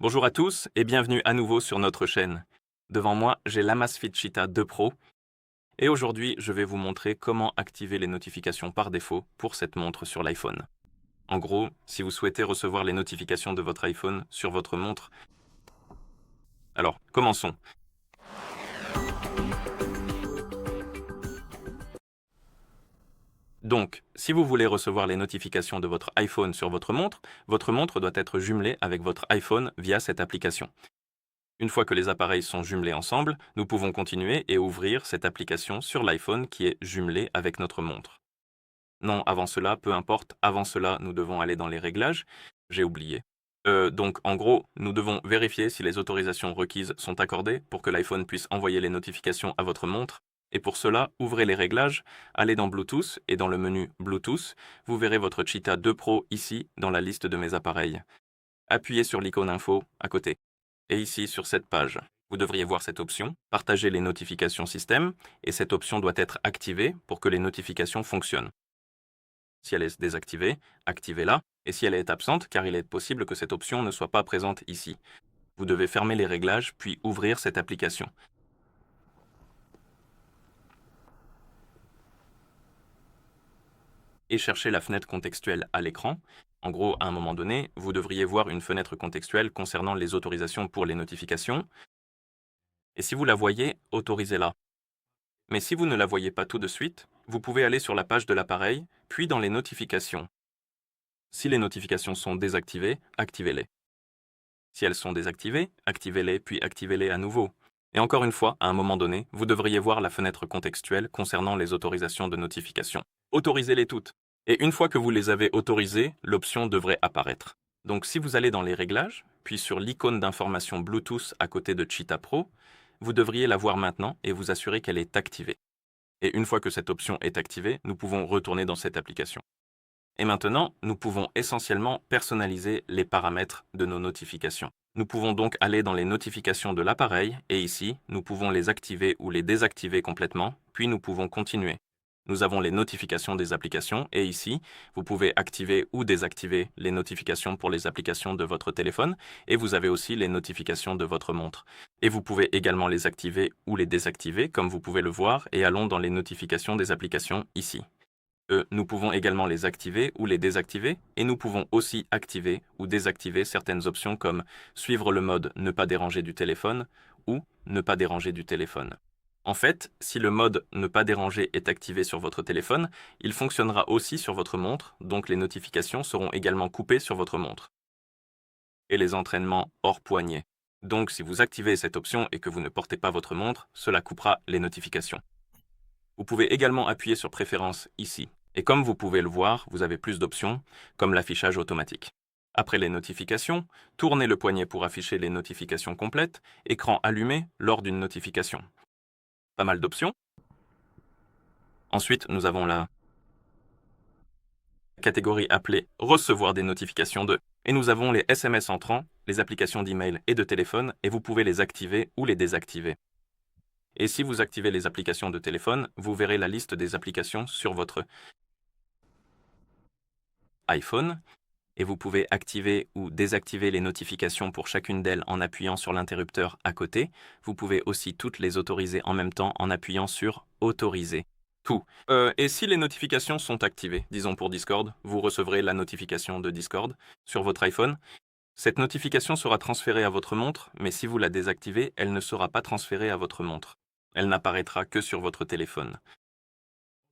Bonjour à tous et bienvenue à nouveau sur notre chaîne. Devant moi, j'ai l'Amazfit Cheetah 2 Pro et aujourd'hui, je vais vous montrer comment activer les notifications par défaut pour cette montre sur l'iPhone. En gros, si vous souhaitez recevoir les notifications de votre iPhone sur votre montre, alors commençons. Donc, si vous voulez recevoir les notifications de votre iPhone sur votre montre doit être jumelée avec votre iPhone via cette application. Une fois que les appareils sont jumelés ensemble, nous pouvons continuer et ouvrir cette application sur l'iPhone qui est jumelée avec notre montre. Non, avant cela, peu importe, avant cela, nous devons aller dans les réglages. J'ai oublié. Donc, en gros, nous devons vérifier si les autorisations requises sont accordées pour que l'iPhone puisse envoyer les notifications à votre montre. Et pour cela, ouvrez les réglages, allez dans Bluetooth et dans le menu Bluetooth, vous verrez votre Cheetah 2 Pro ici dans la liste de mes appareils. Appuyez sur l'icône info à côté. Et ici, sur cette page, vous devriez voir cette option, partager les notifications système, et cette option doit être activée pour que les notifications fonctionnent. Si elle est désactivée, activez-la, et si elle est absente, car il est possible que cette option ne soit pas présente ici. Vous devez fermer les réglages, puis ouvrir cette application. Et chercher la fenêtre contextuelle à l'écran. En gros, à un moment donné, vous devriez voir une fenêtre contextuelle concernant les autorisations pour les notifications. Et si vous la voyez, autorisez-la. Mais si vous ne la voyez pas tout de suite, vous pouvez aller sur la page de l'appareil, puis dans les notifications. Si les notifications sont désactivées, activez-les. Si elles sont désactivées, activez-les puis activez-les à nouveau. Et encore une fois, à un moment donné, vous devriez voir la fenêtre contextuelle concernant les autorisations de notification. Autorisez-les toutes. Et une fois que vous les avez autorisées, l'option devrait apparaître. Donc si vous allez dans les réglages, puis sur l'icône d'information Bluetooth à côté de Cheetah Pro, vous devriez la voir maintenant et vous assurer qu'elle est activée. Et une fois que cette option est activée, nous pouvons retourner dans cette application. Et maintenant, nous pouvons essentiellement personnaliser les paramètres de nos notifications. Nous pouvons donc aller dans les notifications de l'appareil et ici, nous pouvons les activer ou les désactiver complètement, puis nous pouvons continuer. Nous avons les notifications des applications et ici, vous pouvez activer ou désactiver les notifications pour les applications de votre téléphone et vous avez aussi les notifications de votre montre. Et vous pouvez également les activer ou les désactiver comme vous pouvez le voir et allons dans les notifications des applications ici. Nous pouvons également les activer ou les désactiver et nous pouvons aussi activer ou désactiver certaines options comme suivre le mode ne pas déranger du téléphone ou ne pas déranger du téléphone. En fait, si le mode ne pas déranger est activé sur votre téléphone, il fonctionnera aussi sur votre montre, donc les notifications seront également coupées sur votre montre. Et les entraînements hors poignet. Donc si vous activez cette option et que vous ne portez pas votre montre, cela coupera les notifications. Vous pouvez également appuyer sur Préférences ici. Et comme vous pouvez le voir, vous avez plus d'options, comme l'affichage automatique. Après les notifications, tournez le poignet pour afficher les notifications complètes, écran allumé lors d'une notification. Pas mal d'options. Ensuite, nous avons la catégorie appelée Recevoir des notifications de. Et nous avons les SMS entrants, les applications d'email et de téléphone, et vous pouvez les activer ou les désactiver. Et si vous activez les applications de téléphone, vous verrez la liste des applications sur votre iPhone et vous pouvez activer ou désactiver les notifications pour chacune d'elles en appuyant sur l'interrupteur à côté. Vous pouvez aussi toutes les autoriser en même temps en appuyant sur Autoriser. Tout. Et si les notifications sont activées, disons pour Discord, vous recevrez la notification de Discord sur votre iPhone. Cette notification sera transférée à votre montre, mais si vous la désactivez, elle ne sera pas transférée à votre montre. Elle n'apparaîtra que sur votre téléphone.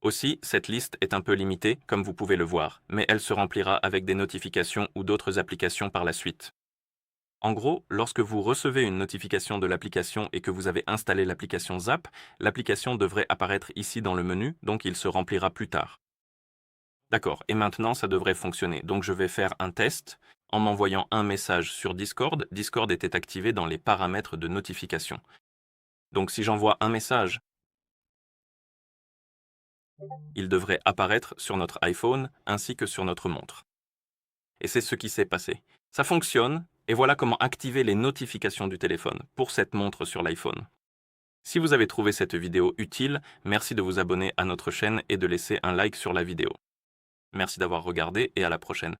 Aussi, cette liste est un peu limitée, comme vous pouvez le voir, mais elle se remplira avec des notifications ou d'autres applications par la suite. En gros, lorsque vous recevez une notification de l'application et que vous avez installé l'application Zap, l'application devrait apparaître ici dans le menu, donc il se remplira plus tard. D'accord, et maintenant ça devrait fonctionner. Donc je vais faire un test en m'envoyant un message sur Discord. Discord était activé dans les paramètres de notification. Donc si j'envoie un message, il devrait apparaître sur notre iPhone ainsi que sur notre montre. Et c'est ce qui s'est passé. Ça fonctionne, et voilà comment activer les notifications du téléphone pour cette montre sur l'iPhone. Si vous avez trouvé cette vidéo utile, merci de vous abonner à notre chaîne et de laisser un like sur la vidéo. Merci d'avoir regardé et à la prochaine.